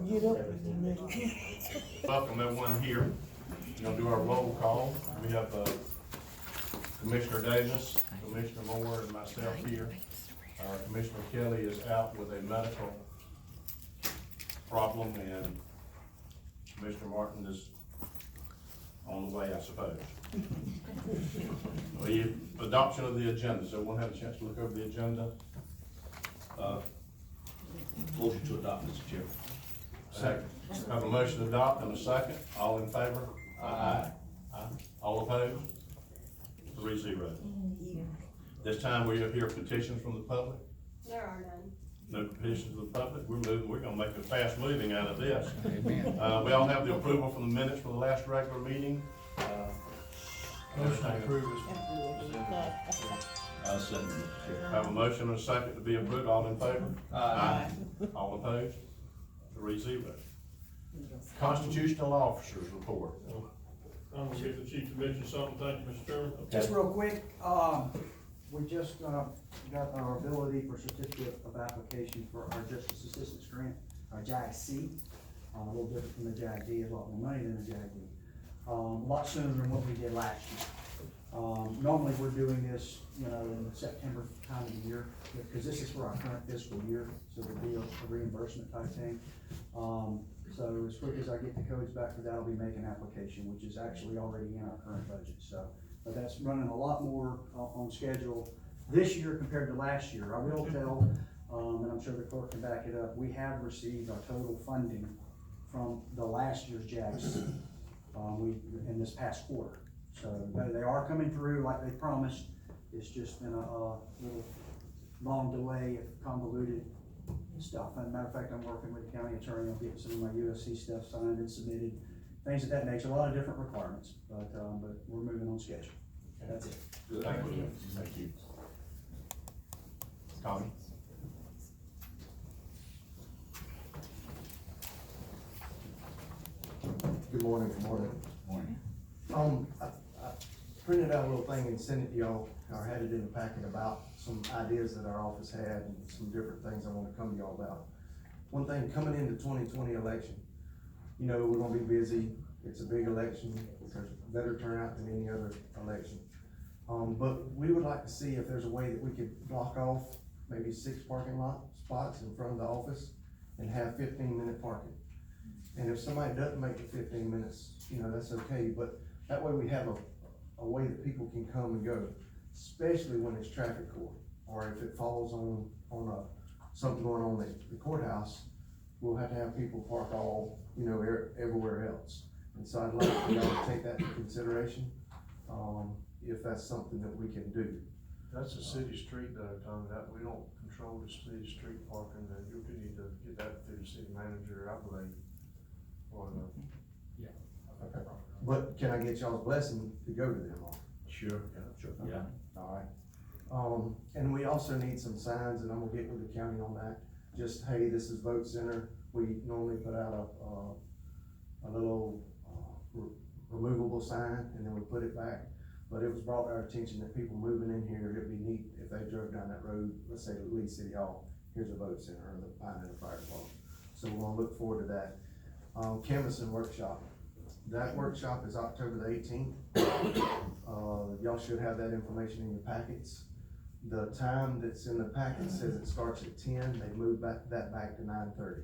Get up. Welcome everyone here. We're gonna do our roll call. We have Commissioner Davis, Commissioner Moore, and myself here. Commissioner Kelly is out with a medical problem, and Commissioner Martin is on the way, I suppose. Adoption of the agenda. Does everyone have a chance to look over the agenda? Motion to adopt, Mr. Chairman. Second. Have a motion to adopt and a second. All in favor? Aye. All opposed? 3-0. This time we have here petitions from the public. There are none. No petitions from the public. We're gonna make a fast moving out of this. Amen. We all have the approval from the minutes from the last regular meeting. Motion approved. I'll second, Mr. Chairman. Have a motion and a second to be approved. All in favor? Aye. All opposed? 3-0. Constitutional officers report. I'm gonna get the chief to mention something. Thank you, Mr. Chairman. Just real quick, we just, got our ability for certificate of application for our justice assistance grant, our JAG-C. A little different from the JAG-D, a lot more money than the JAG-D. A lot sooner than what we did last year. Normally we're doing this, in the September time of the year, because this is for our current fiscal year, so it'll be a reimbursement type thing. So as quick as I get the codes back for that, I'll be making application, which is actually already in our current budget, so. But that's running a lot more on schedule this year compared to last year. I will tell, and I'm sure the clerk can back it up, we have received our total funding from the last year's JAGs, in this past quarter. So they are coming through like they promised. It's just been a little long delay, convoluted stuff. As a matter of fact, I'm working with the county attorney. I'll get some of my USC stuff signed and submitted, things of that nature. A lot of different requirements, but we're moving on schedule. That's it. Thank you. Thank you. Tommy? Good morning, good morning. Morning. I printed out a little thing and sent it to y'all, or had it in the packet about some ideas that our office had and some different things I wanna come to y'all about. One thing, coming into 2020 election, we're gonna be busy. It's a big election. There's better turnout than any other election. But we would like to see if there's a way that we could block off maybe 6 parking lot spots in front of the office and have 15-minute parking. And if somebody doesn't make the 15 minutes, that's okay, but that way we have a way that people can come and go, especially when it's traffic court, or if it falls on something going on at the courthouse, we'll have to have people park all, everywhere else. And so I'd like for y'all to take that into consideration, if that's something that we can do. That's a city street though, Tommy, that we don't control the city street parking, and you could need to get that through the city manager, I believe. Or Okay. But can I get y'all's blessing to go to them all? Sure. Sure. Yeah. Alright. And we also need some signs, and I'm gonna get with the county on that. Just, hey, this is vote center. We normally put out a little, removable sign, and then we put it back. But it was brought to our attention that people moving in here, it'd be neat if they drove down that road, let's say the Lee City Hall, here's a vote center, or the Pine Hill Fire Department. So we're gonna look forward to that. Canvassing workshop. That workshop is October the 18th. Y'all should have that information in your packets. The time that's in the packet says it starts at 10, they moved that back to 9:30.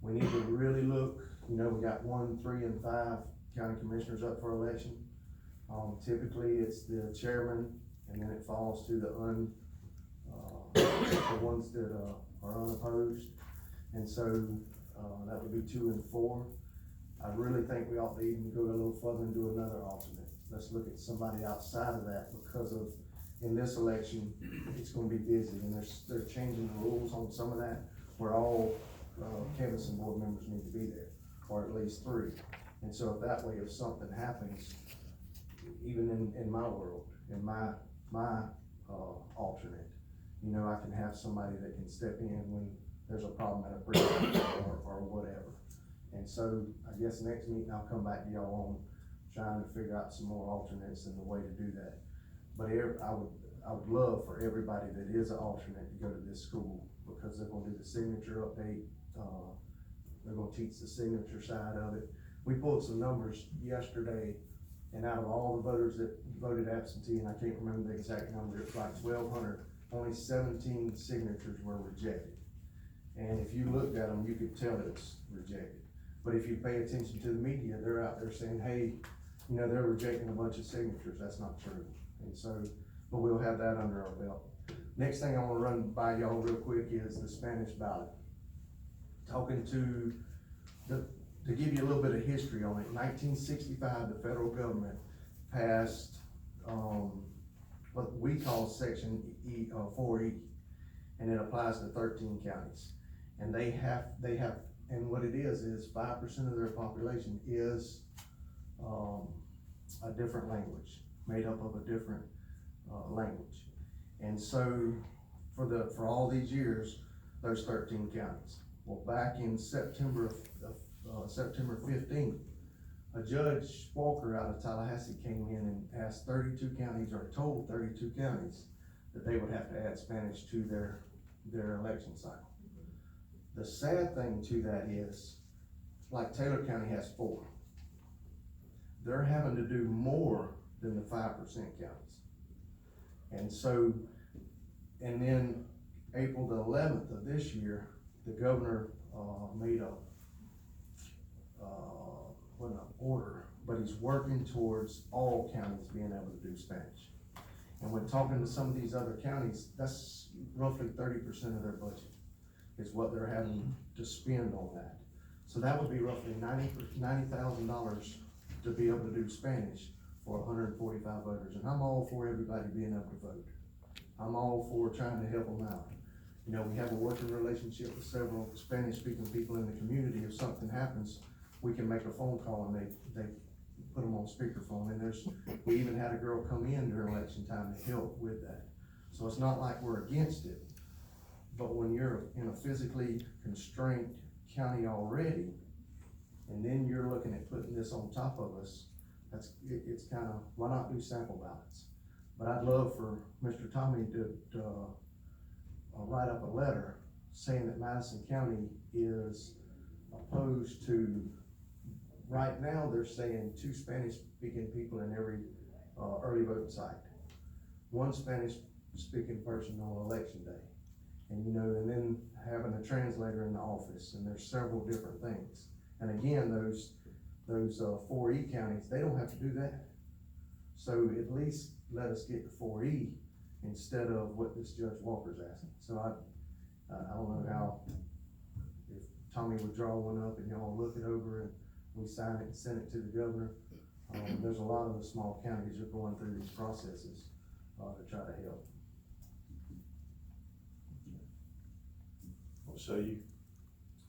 We need to really look, we got 1, 3, and 5 county commissioners up for election. Typically it's the chairman, and then it falls to the ones that are unopposed. And so that would be 2 and 4. I really think we ought to even go a little further and do another alternate. Let's look at somebody outside of that, because in this election, it's gonna be busy, and they're changing the rules on some of that, where all canvassing board members need to be there, or at least 3. And so if something happens, even in my world, in my alternate, I can have somebody that can step in when there's a problem at a precinct or whatever. And so I guess next meeting I'll come back to y'all on trying to figure out some more alternates and the way to do that. But I would love for everybody that is an alternate to go to this school, because they're gonna do the signature update, they're gonna teach the signature side of it. We pulled some numbers yesterday, and out of all the voters that voted absentee, and I can't remember the exact number, it's like 1,200, only 17 signatures were rejected. And if you looked at them, you could tell it's rejected. But if you pay attention to the media, they're out there saying, hey, you know, they're rejecting a bunch of signatures. That's not true. And so, but we'll have that under our belt. Next thing I wanna run by y'all real quick is the Spanish ballot. Talking to give you a little bit of history on it, in 1965, the federal government passed, what we call Section 4E, and it applies to 13 counties. And they have, and what it is 5% of their population is, a different language, made up of a different, language. And so, for all these years, there's 13 counties. Well, back in September 15th, a Judge Walker out of Tallahassee came in and asked 32 counties, or told 32 counties, that they would have to add Spanish to their election cycle. The sad thing to that is, like Taylor County has 4. They're having to do more than the 5% counties. And so, and then April the 11th of this year, the governor, made an order, but he's working towards all counties being able to do Spanish. And when talking to some of these other counties, that's roughly 30% of their budget is what they're having to spend on that. So that would be roughly $90,000 to be able to do Spanish for 145 voters. And I'm all for everybody being able to vote. I'm all for trying to help them out. You know, we have a working relationship with several Spanish-speaking people in the community. If something happens, we can make a phone call and they put them on speakerphone. And we even had a girl come in during election time to help with that. So it's not like we're against it. But when you're in a physically constrained county already, and then you're looking at putting this on top of us, it's kind of, why not do sample ballots? But I'd love for Mr. Tommy to write up a letter saying that Madison County is opposed to, right now they're saying 2 Spanish-speaking people in every early voting site, 1 Spanish-speaking person on election day. And you know, and then having a translator in the office, and there's several different things. And again, those 4E counties, they don't have to do that. So at least let us get to 4E instead of what this Judge Walker's asking. So I don't know how, if Tommy would draw one up and y'all look it over and we sign it and send it to the governor. There's a lot of the small counties are going through these processes to try to help.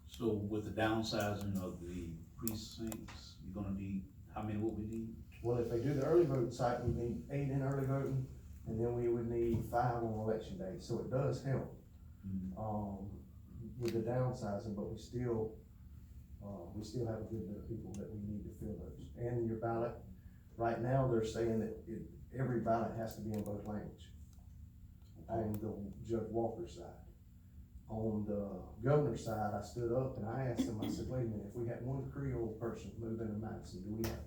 So with the downsizing of the precincts, you're gonna need, how many would we need? Well, if they do the early voting site, we need 8 in early voting, and then we would need 5 on election day, so it does help. With the downsizing, but we still have a good bit of people that we need to fill those. And your ballot, right now, they're saying that every ballot has to be in both language on the Judge Walker side. On the governor's side, I stood up and I asked them, I said, wait a minute, if we had 1 Creole person move into Madison, do we have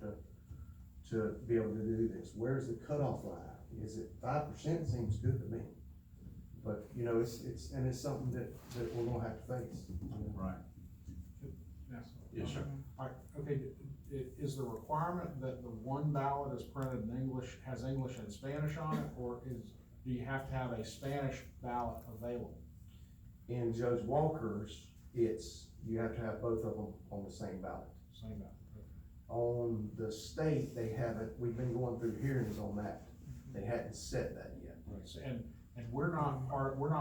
to be able to do this? Where's the cutoff line? Is it 5%? Seems good to me. But, you know, it's something that we're gonna have to face. You know? Right. Yes, sir. Alright, okay, is the requirement that the one ballot is printed in English, has English and Spanish on it, or do you have to have a Spanish ballot available? In Judge Walker's, you have to have both of them on the same ballot. Same ballot, okay. On the state, they haven't, we've been going through hearings on that. They hadn't set that yet. Right, so, and we're not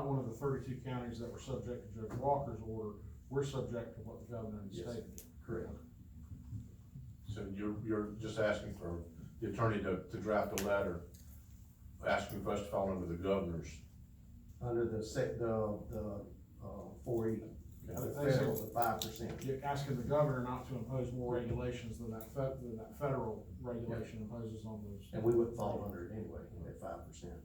one of the 32 counties that were subject to Judge Walker's order. We're subject to what the governor and the Yes, state did. correct. So you're just asking for the attorney to draft a letter, asking for us to fall under the governor's. Under the 4E, the federal, the 5%. You're asking the governor not to impose more regulations than that federal regulation imposes on those. And we would fall under it anyway, at 5%.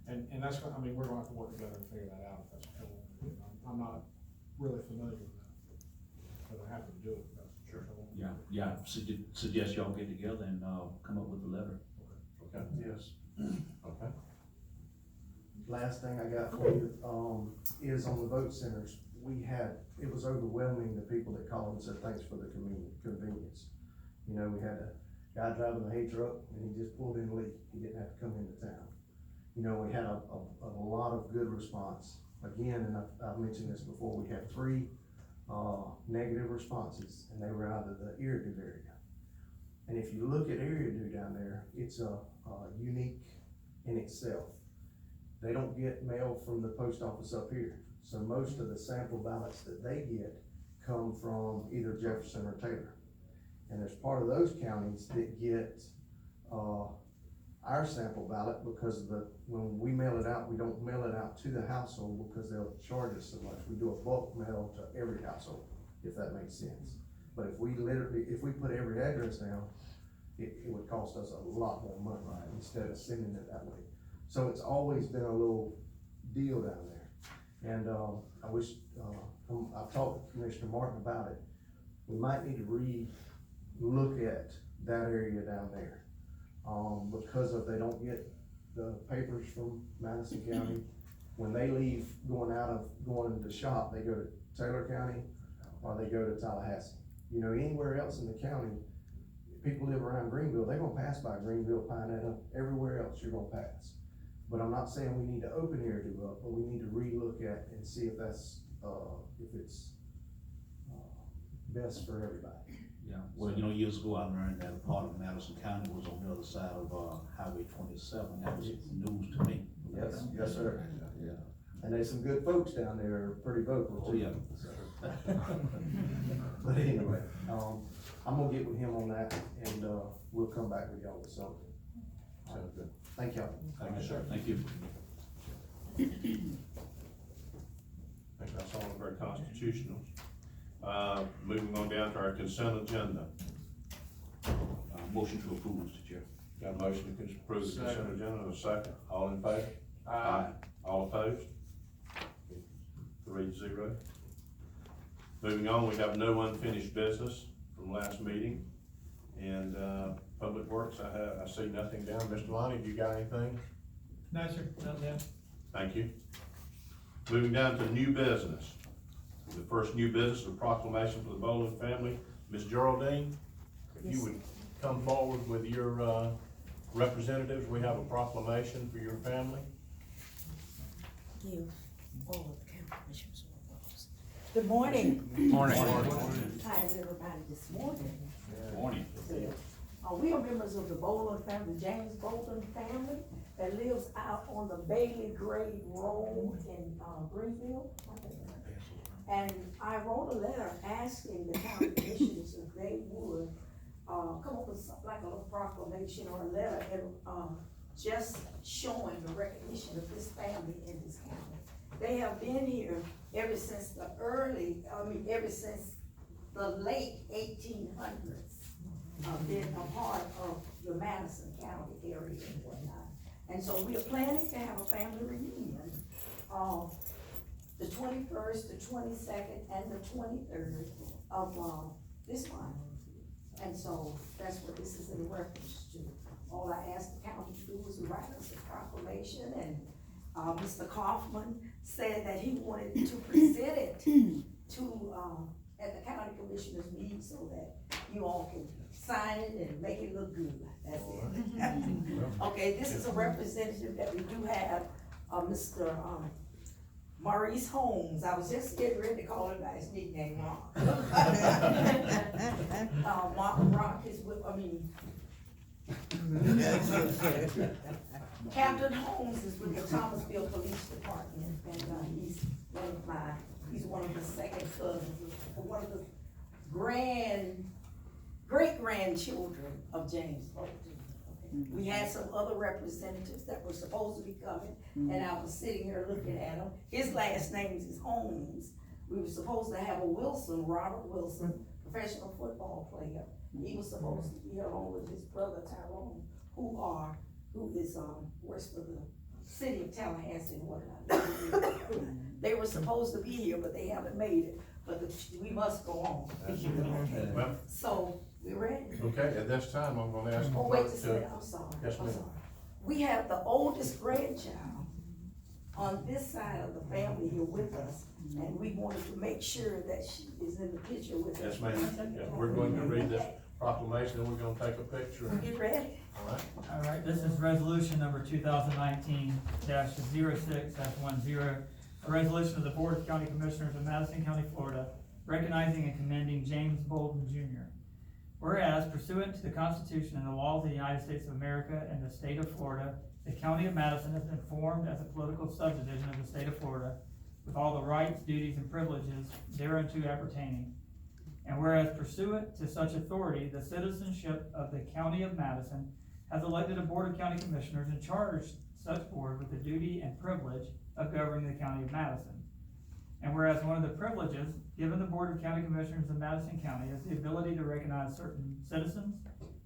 And that's, I mean, we're gonna have to work together and figure that out if that's cool. I'm not really familiar with that. do it. Sure. Yeah, suggest y'all get together and, come up with a letter. Okay, Yes. okay. Last thing I got for you, is on the vote centers. It was overwhelming, the people that called and said, thanks for the convenience. You know, we had a guy driving a hay truck and he just pulled in Lee. He didn't have to come into town. You know, we had a lot of good response. Again, and I've mentioned this before, we had 3, negative responses, and they were out of the Eridu area. And if you look at Eridu down there, it's unique in itself. They don't get mail from the post office up here. So most of the sample ballots that they get come from either Jefferson or Taylor. And there's part of those counties that get, our sample ballot because when we mail it out, we don't mail it out to the household because they'll charge us so much. We do a bulk mail to every household, if that makes sense. But if we put every address down, it would cost us a lot more money instead of sending it that way. So it's always been a little deal down there. And, I wish, I've talked to Commissioner Martin about it. We might need to re-look at that area down there. Because they don't get the papers from Madison County. When they leave going to shop, they go to Taylor County or they go to Tallahassee. You know, anywhere else in the county, people live around Greenville, they're gonna pass by Greenville, Pinetta, everywhere else you're gonna pass. But I'm not saying we need to open Eridu up, but we need to re-look at and see if that's, if it's, best for everybody. Yeah, well, you know, years ago I learned that a part of Madison County was on the other side of, Highway 27, that was news to me. Yes, sir. Yeah. And there's some good folks down there, are pretty vocal Oh, too. yeah. But anyway, I'm gonna get with him on that and, we'll come back with y'all with something. Sounds good. Thank y'all. Thank you, sir. Thank you. I think that's all very constitutional. Moving on down to our consent agenda. Motion to approve, Mr. Chair. Got a motion to approve the consent Second. agenda, and a second. All in favor? All opposed? 3-0. Moving on, we have no unfinished business from last meeting. And, Public Works, I see nothing down. Mr. Lonnie, have you got anything? No, sir, not now. Thank you. Moving down to new business. The first new business is a proclamation for the Bowling family. Ms. Geraldine, if you would come forward with your, representatives, we have a proclamation for your family. Give all of the county commissioners one of those. Good morning. How is everybody this morning? Morning. We are members of the Bolden family, James Bolden family, that lives out on the Bailey Grade Road in, Greenville. And I wrote a letter asking the county commissioners if they would, come up with something like a little proclamation or a letter, just showing the recognition of this family in this county. They have been here ever since ever since the late 1800s. Been a part of the Madison County area and whatnot. And so we are planning to have a family reunion, the 21st, the 22nd, and the 23rd of, this month. And so that's what this is in reference to. All I asked the county to do was write us a proclamation, and, Mr. Kaufman said that he wanted to present it to, at the county commissioners meeting so that you all can sign it and make it look good. That's it. Okay, this is a representative that we do have, Mr. Maurice Holmes. I was just getting ready to call him by his nickname, Mark. Mark Rock is with, Captain Holmes is with the Thomasville Police Department, and, he's one of the second cousins, one of the great-grandchildren of James Bolden. We had some other representatives that were supposed to be coming, and I was sitting here looking at him. His last name is Holmes. We were supposed to have a Wilson, Robert Wilson, professional football player. He was supposed to be here along with his brother Tyrone, who works for the city of Tallahassee and whatnot. They were supposed to be here, but they haven't made it. but we must go on. Absolutely. Well, So, we ready? okay, at this time, I'm gonna ask the Oh, wait clerk just a to. minute, I'm sorry, Yes, I'm ma'am. sorry. We have the oldest grandchild on this side of the family here with us, and we wanted to make sure that she is in the picture with us. Yes, ma'am. Yeah, we're going to read this proclamation, and we're gonna take a picture. Are you ready? All right? All right, this is resolution number 2019-06-10, a resolution of the Board of County Commissioners of Madison County, Florida, recognizing and commending James Bolden Jr. Whereas pursuant to the Constitution and the laws of the United States of America and the state of Florida, the county of Madison has been formed as a political subdivision of the state of Florida, with all the rights, duties, and privileges thereunto appertaining. And whereas pursuant to such authority, the citizenship of the county of Madison has elected a board of county commissioners and charged such board with the duty and privilege of governing the county of Madison. And whereas one of the privileges given the Board of County Commissioners of Madison County is the ability to recognize certain citizens,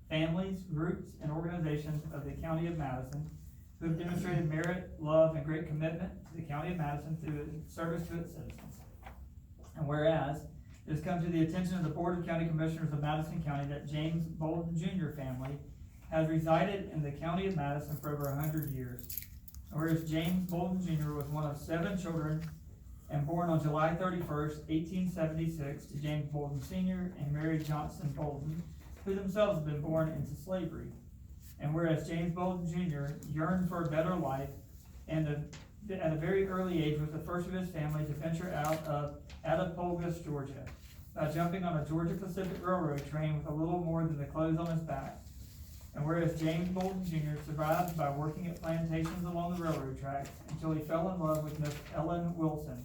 families, groups, and organizations of the county of Madison who have demonstrated merit, love, and great commitment to the county of Madison through service to its citizens. And whereas it has come to the attention of the Board of County Commissioners of Madison County that James Bolden Jr. family has resided in the county of Madison for over 100 years. And whereas James Bolden Jr. was one of 7 children and born on July 31st, 1876 to James Bolden Sr. and Mary Johnson Bolden, who themselves had been born into slavery. And whereas James Bolden Jr. yearned for a better life and at a very early age was the first of his family to venture out of Attapulgis, Georgia, by jumping on a Georgia Pacific Railroad train with a little more than the clothes on his back. And whereas James Bolden Jr. survived by working at plantations along the railroad tracks until he fell in love with Miss Ellen Wilson,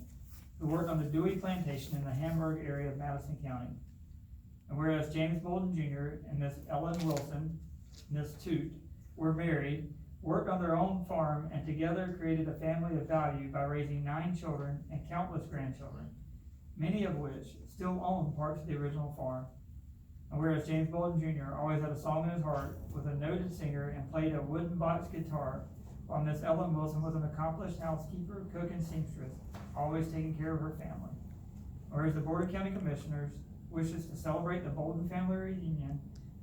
who worked on the Dewey Plantation in the Hamburg area of Madison County. And whereas James Bolden Jr. and Miss Ellen Wilson, Miss Toot, were married, worked on their own farm, and together created a family of value by raising 9 children and countless grandchildren, many of which still own parts of the original farm. And whereas James Bolden Jr. always had a song in his heart, was a noted singer, and played a wooden box guitar, while Miss Ellen Wilson was an accomplished housekeeper, cook, and seamstress, always taking care of her family. Whereas the Board of County Commissioners wishes to celebrate the Bolden family reunion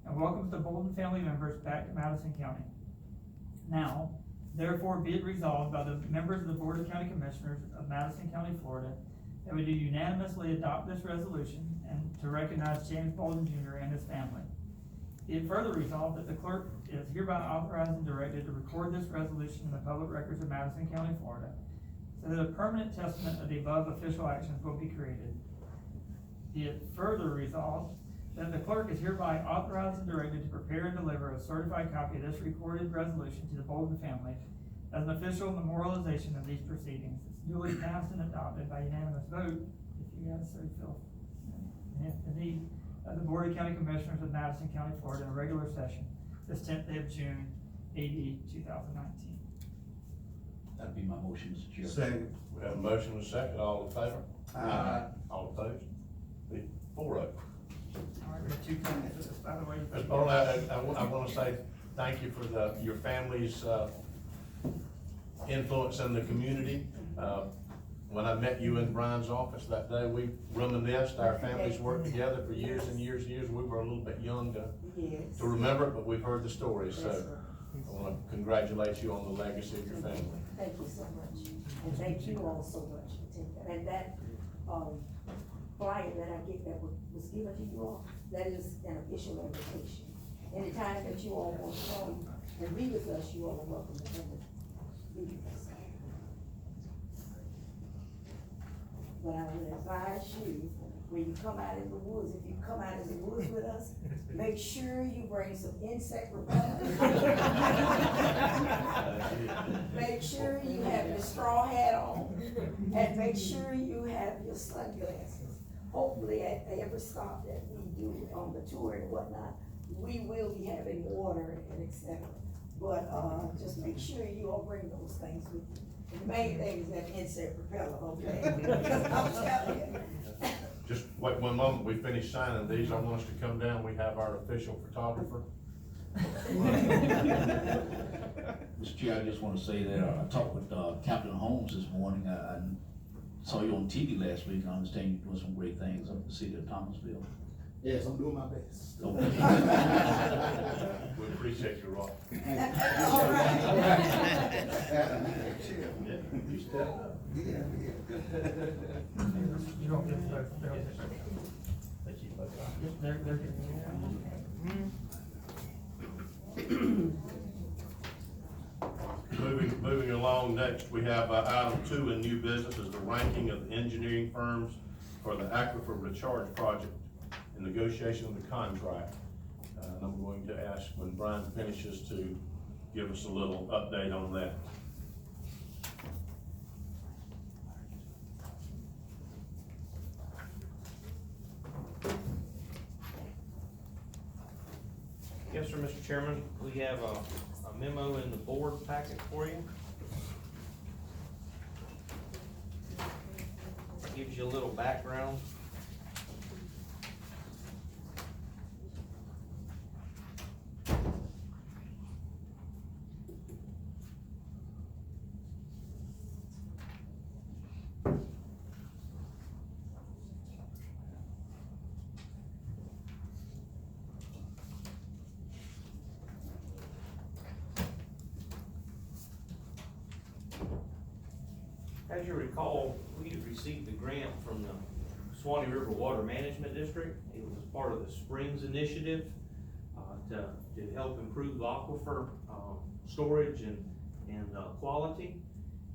and welcomes the Bolden family members back to Madison County. Now, therefore be it resolved by the members of the Board of County Commissioners of Madison County, Florida, that we do unanimously adopt this resolution and to recognize James Bolden Jr. and his family. Be it further resolved that the clerk is hereby authorized and directed to record this resolution in the public records of Madison County, Florida, so that a permanent testament of the above official actions will be created. Be it further resolved that the clerk is hereby authorized and directed to prepare and deliver a certified copy of this recorded resolution to the Bolden family as an official memorialization of these proceedings. It's duly passed and adopted by unanimous vote, if you guys so feel. And if the need of the Board of County Commissioners of Madison County, Florida, in a regular session, this 10th day of June, AD 2019. That'd be my motion, Mr. Chair. Second. We have a motion and a second, all in favor? Aye. All opposed? Be 4-0. All right, we have 2 comments, by the way. Ms. Bowles, I wanna say thank you for your family's, influence in the community. When I met you in Brian's office that day, we reminisced, our families worked together for years and years and years. We were a little bit young Yes. to remember it, but we've heard the stories, so Yes, sir. I wanna congratulate you on the legacy of your family. Thank you so much, and thank you all so much for taking that, and that, flyer that I get that was given to you all, that is an official invitation. Anytime that you all want to come and be with us, you all are welcome to come and be with us. But I would advise you, when you come out in the woods, if you come out in the woods with us, make sure you bring some insect repellent. Make sure you have your straw hat on, and make sure you have your sunglasses. Hopefully at every stop that we do on the tour and whatnot, we will be having water and et cetera. But, just make sure you all bring those things with you. The main thing is that insect repellent, okay? Because I'm telling you. Just wait one moment, we finish signing these, I want us to come down, we have our official photographer. Mr. Chair, I just want to say that I talked with Captain Holmes this morning. I saw you on TV last week, I understand you're doing some great things up in the city of Thomasville. Yes, I'm doing my best. Okay. We appreciate you, Rob. All right. You stepped up. You don't get the, they're getting. Moving along, next, we have, item 2 in new business is the ranking of engineering firms for the aquifer recharge project and negotiation of the contract. And I'm going to ask when Brian finishes to give us a little update on that. Yes, sir, Mr. Chairman, we have a memo in the board packet for you. Gives you a little background. As you recall, we had received a grant from the Swanee River Water Management District. It was part of the Springs Initiative, to help improve aquifer, storage and quality.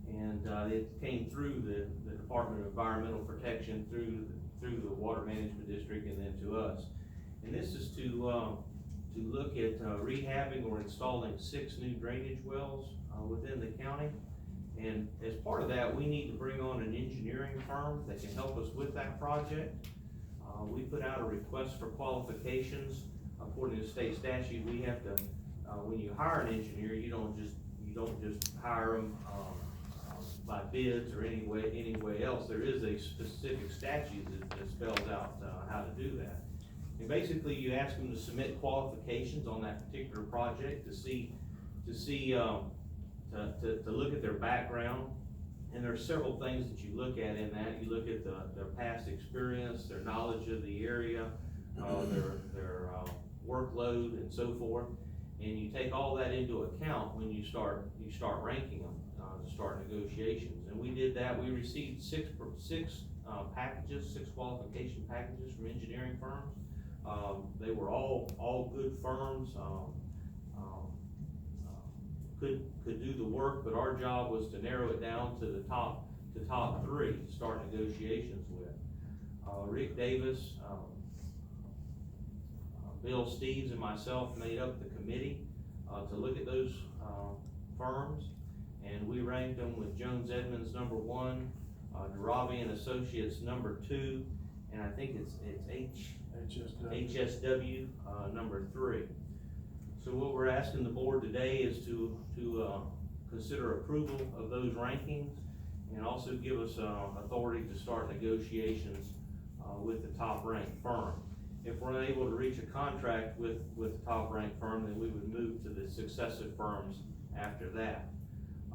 And, it came through the Department of Environmental Protection, through the Water Management District, and then to us. And this is to look at, rehabbing or installing 6 new drainage wells, within the county. And as part of that, we need to bring on an engineering firm that can help us with that project. We put out a request for qualifications. According to state statute, we have to, when you hire an engineer, you don't just hire them, by bids or any way else. There is a specific statute that spells out, how to do that. And basically, you ask them to submit qualifications on that particular project to look at their background. And there are several things that you look at in that. You look at their past experience, their knowledge of the area, their workload and so forth. And you take all that into account when you start ranking them, to start negotiations. And we did that. We received six qualification packages from engineering firms. They were all good firms. Could do the work, but our job was to narrow it down to the top 3 to start negotiations with. Rick Davis, Bill Steves, and myself made up the committee to look at those firms, and we ranked them with Jones Edmonds number 1, Darabi and Associates number 2, and I think it's HSW number 3. So what we're asking the board today is to consider approval of those rankings and also give us authority to start negotiations with the top ranked firm. If we're unable to reach a contract with the top ranked firm, then we would move to the successive firms after that.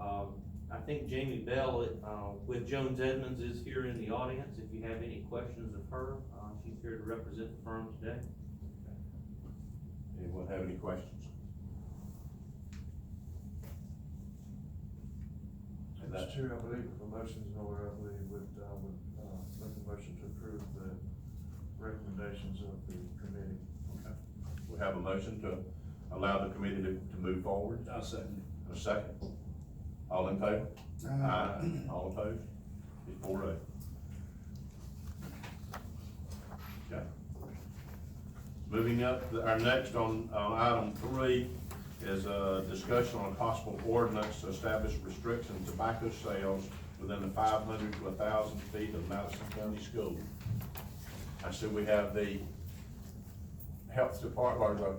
I think Jamie Bell with Jones Edmonds is here in the audience. If you have any questions of her, she's here to represent the firm today. Anyone have any questions? Mr. Chair, I believe if a motion's in order, I believe would make a motion to approve the recommendations of the committee. Okay. We have a motion to allow the committee to move forward. I'll second A second. All in favor? Aye. All opposed? It's 4-0. Okay. Moving up, our next on item 3 is a discussion on a possible ordinance to establish restriction on tobacco sales within the 500 to 1,000 feet of Madison County School. I see we have the health department, or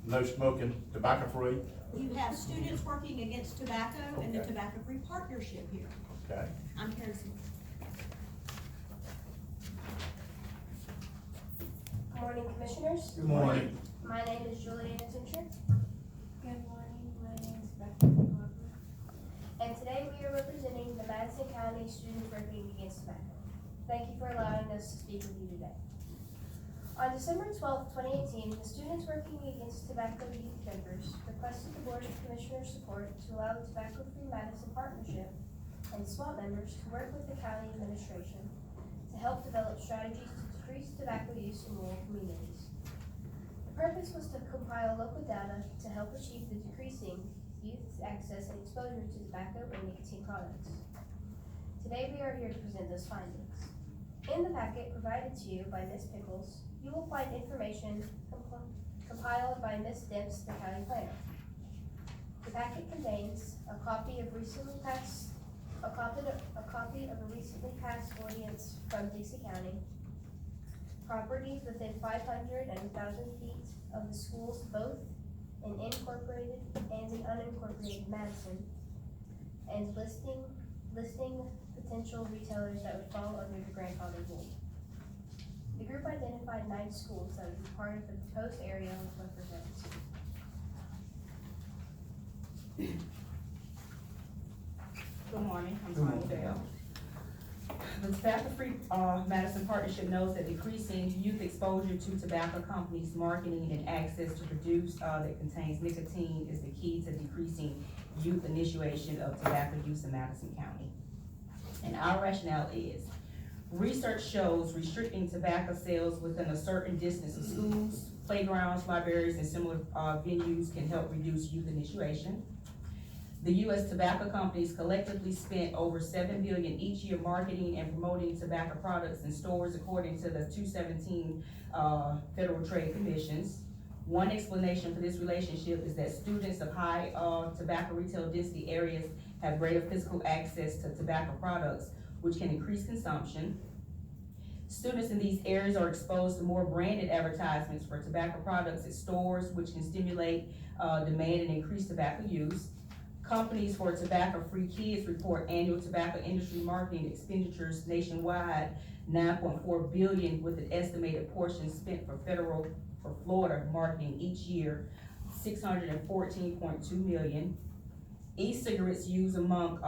the no smoking, tobacco free. You have students working against tobacco and the Okay. Tobacco Free Partnership here. Okay. I'm Karen Smith. Good morning, commissioners. Good morning. My name is Juliana Tincher. Good morning, my name is Becca Harper. and today we are representing the Madison County Students Working Against Tobacco. Thank you for allowing us to speak with you today. On December 12, 2018, the Students Working Against Tobacco youth members requested the Board of Commissioners' support to allow the Tobacco Free Madison Partnership and SWAT members to work with the county administration to help develop strategies to decrease tobacco use in rural communities. The purpose was to compile local data to help achieve the decreasing youth's access and exposure to tobacco and nicotine products. Today we are here to present those findings. In the packet provided to you by Ms. Pickles, you will find information compiled by Ms. Dempsey, the county planner. The packet contains a copy of a recently passed ordinance from Dixie County, properties within 500 and 1,000 feet of the schools, both in incorporated and in unincorporated Madison, and listing potential retailers that would fall under the grandfather rule. The group identified 9 schools that would be part of the proposed area of buffer zones. Good morning, I'm Tanya Bell. The Tobacco Free Madison Partnership knows that decreasing youth exposure to tobacco companies' marketing and access to produce that contains nicotine is the key to decreasing youth initiation of tobacco use in Madison County. And our rationale is, research shows restricting tobacco sales within a certain distance of schools, playgrounds, libraries, and similar venues can help reduce youth initiation. The U.S. tobacco companies collectively spent over $7 billion each year marketing and promoting tobacco products in stores, according to the 2017 Federal Trade Commissions. One explanation for this relationship is that students of high tobacco retail density areas have greater physical access to tobacco products, which can increase consumption. Students in these areas are exposed to more branded advertisements for tobacco products at stores, which can stimulate demand and increase tobacco use. Companies for tobacco-free kids report annual tobacco industry marketing expenditures nationwide, $9.4 billion, with an estimated portion spent for Florida marketing each year, $614.2 million. E-cigarettes use among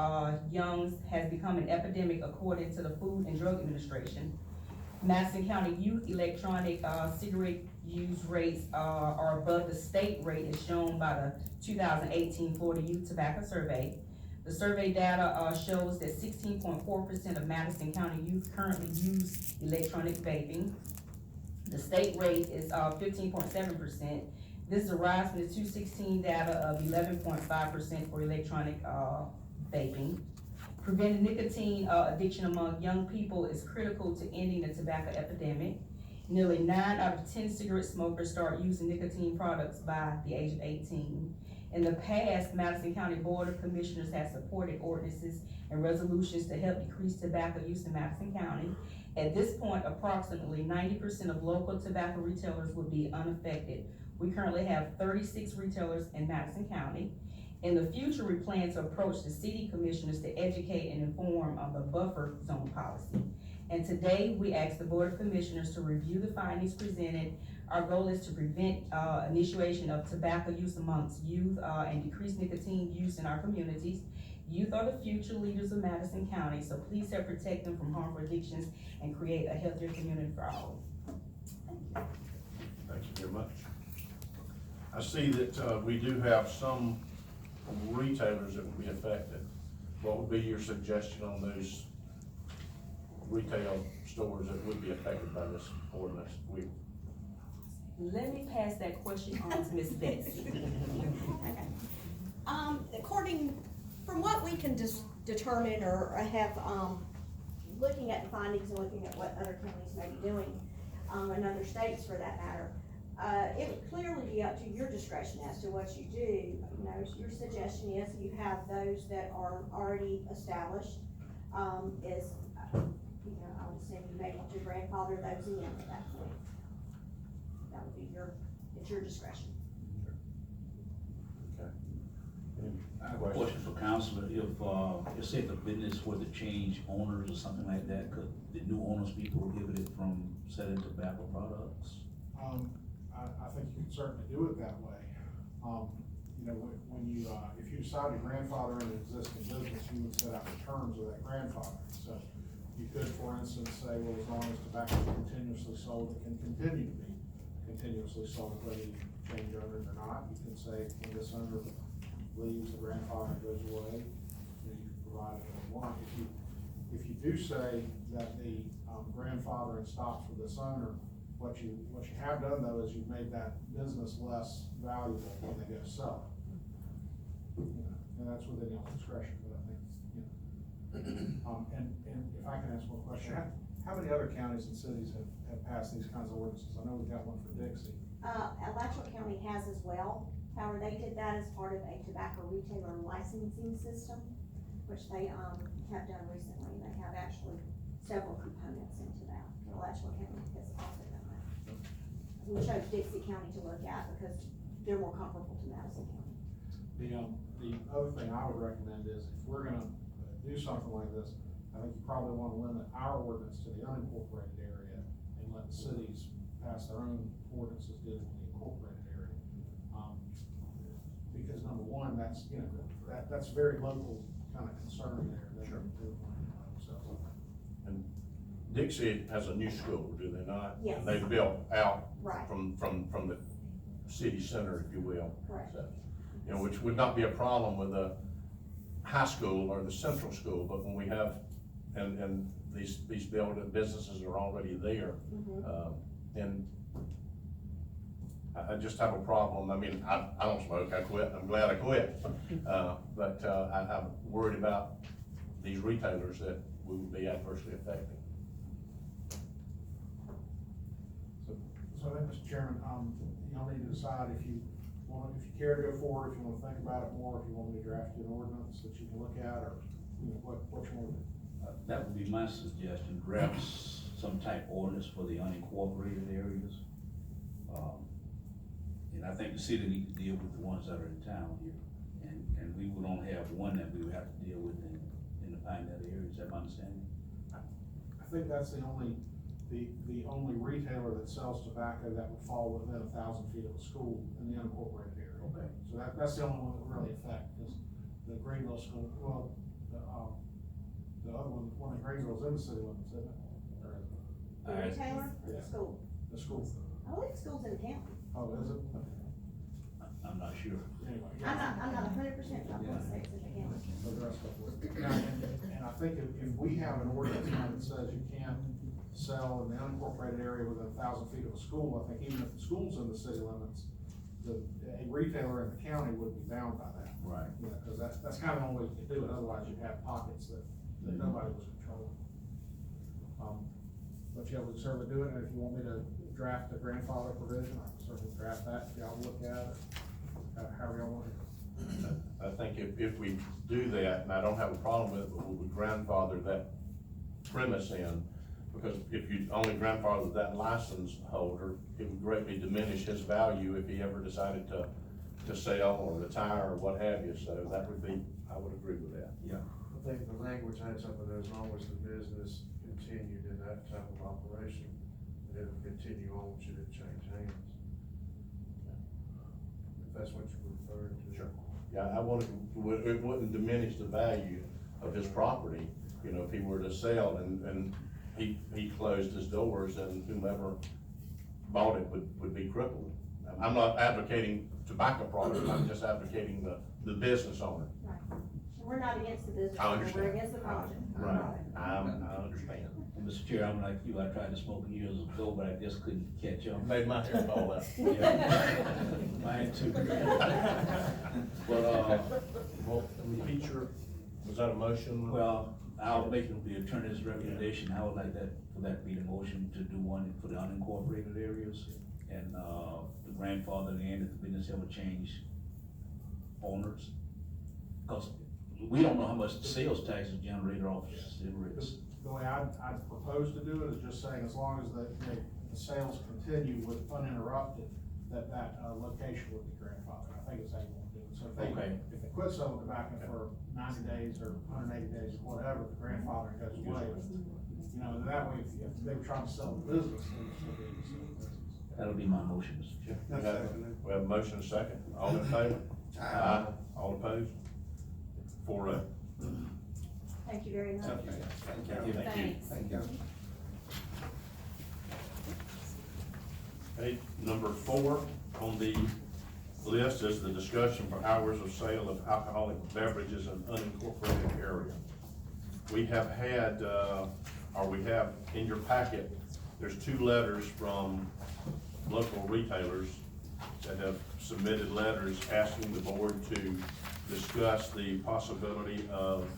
youngs has become an epidemic according to the Food and Drug Administration. Madison County youth electronic cigarette use rates are above the state rate as shown by the 2018 Florida Youth Tobacco Survey. The survey data shows that 16.4% of Madison County youth currently use electronic vaping. The state rate is 15.7%. This is a rise from the 2016 data of 11.5% for electronic vaping. Preventing nicotine addiction among young people is critical to ending the tobacco epidemic. Nearly 9 out of 10 cigarette smokers start using nicotine products by the age of 18. In the past, Madison County Board of Commissioners has supported ordinances and resolutions to help decrease tobacco use in Madison County. At this point, approximately 90% of local tobacco retailers would be unaffected. We currently have 36 retailers in Madison County. In the future, we plan to approach the city commissioners to educate and inform on the buffer zone policy. And today, we ask the Board of Commissioners to review the findings presented. Our goal is to prevent initiation of tobacco use amongst youth and decrease nicotine use in our communities. Youth are the future leaders of Madison County, so please help protect them from harmful addictions and create a healthier community for all. Thank you very much. I see that we do have some retailers that will be affected. What would be your suggestion on those retail stores that would be affected by this ordinance? Let me pass that question on to Ms. Betsy. From what we can determine or have, looking at the findings and looking at what other counties may be doing, and other states for that matter, it would clearly be up to your discretion as to what you do. You know, your suggestion is you have those that are already established, you know, I would say you may want to grandfather those in at that point. That would be it's your discretion. Okay. I have a question for Counselor. If say if the business were to change owners or something like that, could the new owners be prohibited from selling tobacco products? I think you can certainly do it that way. You you know, when you, if you decide to grandfather in an existing business, you would set out the terms of that grandfather. So you could, for instance, say, well, as long as tobacco is continuously sold, it can continue to be continuously sold, whether you change owners or not. You can say, when this owner leaves, the grandfather goes away, you know, you can provide it if you want. If you do say that the grandfathering stops with this owner, what you have done though is you've made that business less valuable when they go to sell it. You know, and that's within your discretion, but I think, you know. And if I can ask one question, how many other counties and cities have passed these kinds of ordinances? I know we've got one for Dixie. Alachua County has as well. However, they did that as part of a tobacco retailer licensing system, which they, have done recently. They have actually several components into that. Alachua County has also done that. We chose Dixie County to look at because they're more comparable to Madison County. The other thing I would recommend is if we're gonna do something like this, I think you probably wanna limit our ordinance to the unincorporated area and let the cities pass their own ordinances dealing with the incorporated area. Because number one, that's, you know, that's very local kind of concern there. Sure. So, And Dixie has a new school, do they not? Yes. And they built out Right. from the city center, if you will. Correct. So, you know, which would not be a problem with the high school or the central school, but when we have, and these businesses are already there, and I just have a problem. I mean, I don't smoke, I quit, I'm glad I quit. But I'm worried about these retailers that we would be adversely affecting. So I think, Mr. Chairman, y'all need to decide if you care to go forward, if you wanna think about it more, if you want me to draft you an ordinance that you can look at, or, you know, what you want to do. That would be my suggestion, draft some type of ordinance for the unincorporated areas. And I think the city needs to deal with the ones that are in town here, and we would only have one that we would have to deal with in the Pine Net area, is that my understanding? I think that's the only retailer that sells tobacco that would fall within 1,000 feet of a school in the unincorporated area. Okay. So that's the only one that would really affect, is the Greenville school, well, the other one in Greenville's in the city limits, isn't it? Or is it? The retailer or Yeah. the school? The school. I believe the school's in the county. Oh, is it? I'm not sure. Anyway. I'm not 100%, but I want to say it's in the county. So the rest of it. And I think if we have an ordinance now that says you can't sell in the unincorporated area within 1,000 feet of a school, I think even if the school's in the city limits, a retailer in the county would be bound by that. Right. You know, cause that's kind of the only way you can do it, otherwise you'd have pockets that nobody was controlling. But yeah, we'd certainly do it, and if you want me to draft a grandfather provision, I can certainly draft that, if y'all look at it, however y'all want it. I think if we do that, and I don't have a problem with it, but we would grandfather that premise in, because if you only grandfather that license holder, it would greatly diminish his value if he ever decided to sell or retire or what have you, so that would be, I would agree with that. Yeah. I think the language had something that as long as the business continued in that type of operation, that it would continue on should it change hands. If that's what you're referring to. Sure. Yeah, it wouldn't diminish the value of his property, you know, if he were to sell and he closed his doors and whomever bought it would be crippled. I'm not advocating tobacco products, I'm just advocating the business owner. Right. And we're not against the business, I we're understand. against the project. Right, I understand. And Mr. Chair, I'm like you, I tried to smoke years ago, but I just couldn't catch up. Made my hair fall out. Yeah. Mine too. But, Well, repeat was that a motion? well, I'll make the attorney's recommendation, I would like that, for that to be the motion to do one for the unincorporated areas. And, the grandfather and if the business ever change owners. Cause we don't know how much the sales tax is generated off cigarettes. The way I'd propose to do it is just saying, as long as the sales continue with uninterrupted, that location would be grandfathered. I think it's how you want to do it. So if they quit selling tobacco for 90 days or 180 days or whatever, the grandfathering goes away. You know, that way, if they were trying to sell the business, they would still be able to sell the business. That'll be my motion, Mr. Chair. We have a motion and a second. All in favor? Aye. All opposed? 4-0. Thank you very much. Thank you. Thank you. Thanks. Thank you. Okay, number 4 on the list is the discussion for hours of sale of alcoholic beverages in unincorporated area. We have had, or we have in your packet, there's 2 letters from local retailers that have submitted letters asking the board to discuss the possibility of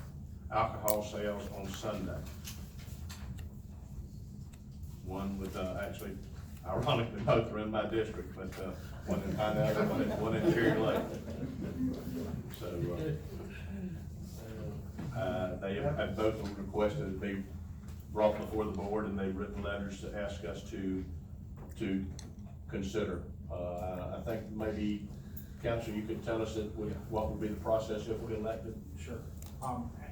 alcohol sales on Sunday. One with, actually, ironically, both are in my district, but, one in Pinellas, one in Cherry Lake. So, they have both requested to be brought before the board, and they've written letters to ask us to consider. I think maybe, council, you could tell us what would be the process if we elected? Sure.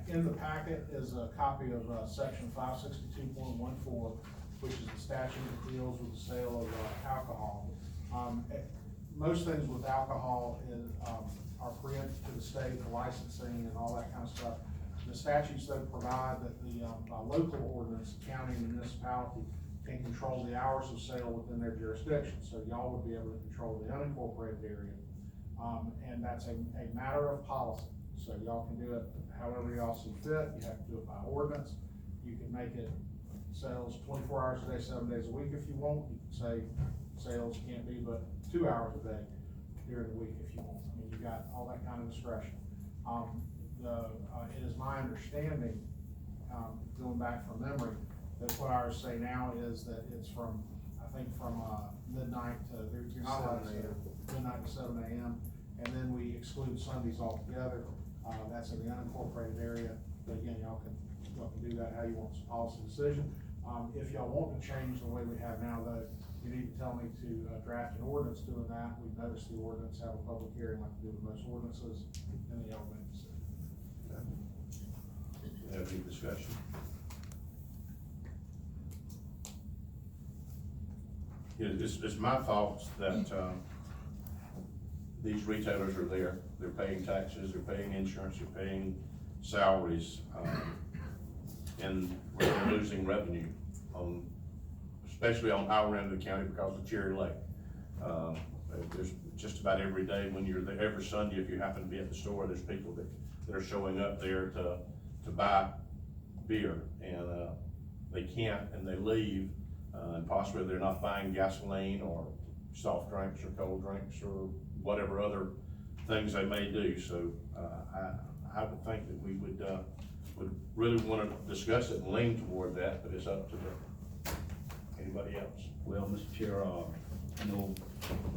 In the packet is a copy of, section 562.14, which is the statute that deals with the sale of, alcohol. Most things with alcohol is, are preempted to the state, the licensing and all that kind of stuff. The statutes that provide that the, by local ordinance, county and municipality can control the hours of sale within their jurisdiction. So y'all would be able to control the unincorporated area. And that's a matter of policy. So y'all can do it however y'all see fit. You have to do it by ordinance. You can make it sales 24 hours a day, 7 days a week if you want. You can say sales can't be but 2 hours a day during the week if you want. I mean, you got all that kind of discretion. It is my understanding, going back from memory, that what ours say now is that it's from, I think from, midnight to, you're not allowed to say midnight to 7 a.m. And then we exclude Sundays altogether. That's in the unincorporated area. But again, y'all can do that how you want. It's a policy decision. If y'all want to change the way we have now, though, you need to tell me to draft an ordinance doing that. We've noticed the ordinance, have a public hearing like we do with most ordinances, and the y'all make a decision. Have any discussion? It's my thoughts that, these retailers are there, they're paying taxes, they're paying insurance, they're paying salaries, and we're losing revenue especially on our end of the county because of Cherry Lake. There's just about every day when you're there, every Sunday, if you happen to be at the store, there's people that are showing up there to buy beer, and they can't, and they leave, and possibly they're not buying gasoline or soft drinks or cold drinks or whatever other things they may do. So I would think that we would really want to discuss it and lean toward that, but it's up to anybody else. Well, Mr. Chair, I know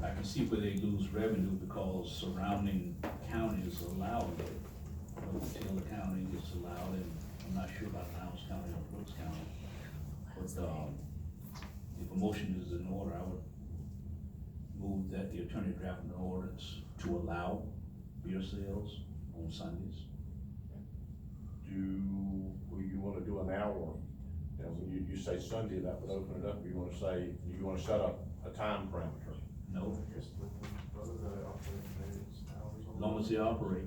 I can see where they lose revenue because surrounding counties allow it. Taylor County is allowed, and I'm not sure about Lowndes County or Brooks County. But, if a motion is in order, I would move that the attorney draft an ordinance to allow beer sales on Sundays. Do you want to do an hour? You know, when you say Sunday, that would open it up. You want to say, you want to set up a time parameter? No, as long as they operate.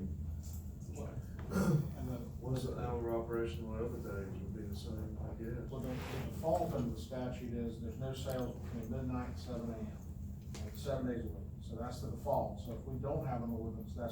And Was an hour operation on other days would be the same, I guess. the default under the statute is there's no sales between midnight and 7 a.m. 7 days a week. So that's the default. So if we don't have an ordinance, that's